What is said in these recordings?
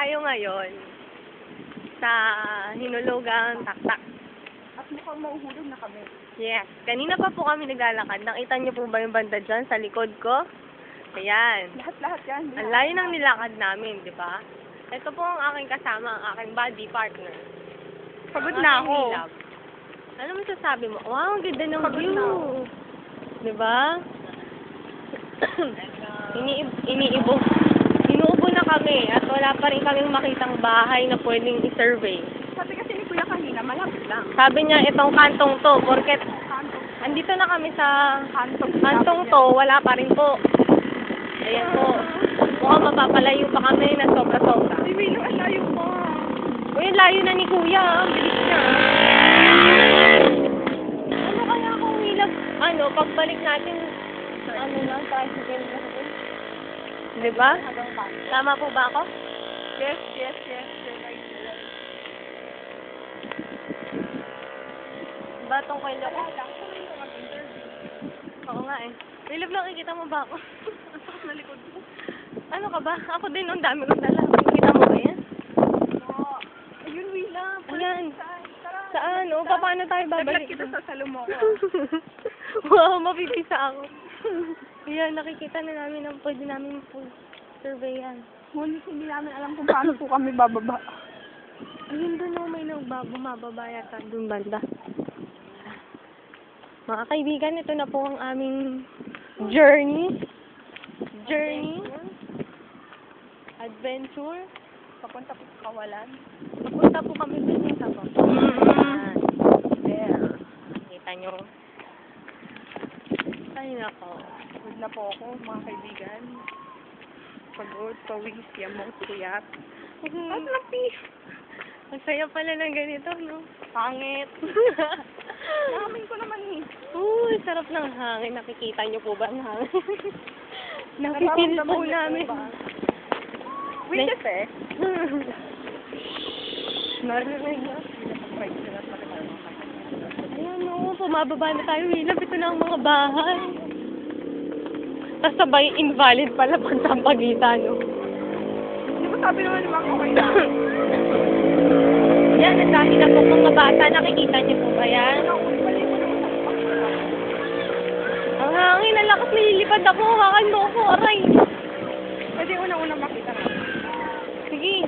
tayo ngayon sa Hinulugang Taktak. At mukhang mauhulog na kami. Yes. Kanina pa po kami naglalakad. Nakita niyo po ba yung banda dyan sa likod ko? Ayan. Lahat-lahat yan. Ang layo ng nilakad namin, di ba? Ito po ang aking kasama, ang aking body partner. Pagod Ang na aking ako. hilab. Ano masasabi mo? Wow, ang ganda ng Pagod view. na ako. Di ba? Inuubo na kami at wala pa rin kaming makitang bahay na pwedeng i-survey. Sabi kasi ni Kuya kanina, malapit lang. Sabi niya, itong kantong to, porket Kanto. andito na kami sa Kanto. kantong to, wala pa rin po. Ayan po. Mukhang mapapalayo pa kami na sobra-sobra. Ay, Willow, ang layo pa. Uy, layo na ni Kuya. Ang bilis niya. Ano kaya kung hilab, pagbalik natin, lang, tricycle na ako. Diba? Hanggang kanto. Tama po ba ako? Yes, yes, yes. You're right. Diba tong kwento ko? Oo nga eh. Wilab, nakikita mo ba ako? Ang sakit na likod ko. Ano ka ba? Ako din, ang dami kong dala. Nakikita mo ba yan? Oh, ayun, Willa. Ayan. Tara. Saan? O, paano tayo babalik? Naglag kita sa salmo ko. Wow, mapipisa ako. Ayan, nakikita na namin ang pwede namin po surveyan. Ngunit hindi namin alam kung paano po kami bababa. Ayun doon, may bumababa yata doon banda. Mga kaibigan, ito na po ang aming journey. Adventure. Papunta po sa kawalan. Papunta po kami dito po. There. Kita nyo. Ay, nako. Pagod na po ako, mga kaibigan. Pagod, pawis, yamot, kuyat. At lapi. Ang saya pala ng ganito, no? Pangit. Namin ko naman eh. Uy, sarap ng hangin. Nakikita nyo po ba ang hangin? Nakikil po namin. Wait, eh. Narinig na. Ayan, no. Pumababa na tayo. Hilap, ito na ang mga bahay. Tapos sabay invalid pala pag sampagitan, no? Di ba sabi naman naman okay na? Yan, ang dami na po mga bata. Nakikita niyo po ba yan? Ang hangin, ang lakas, nililipad ako. Hakan mo ako, aray. Pwede unang-unang makita na. Sige.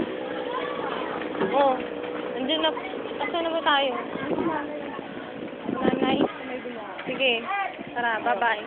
Oh, andyan na. Asa na ba tayo? Nanay. Sige. Tara, bye-bye.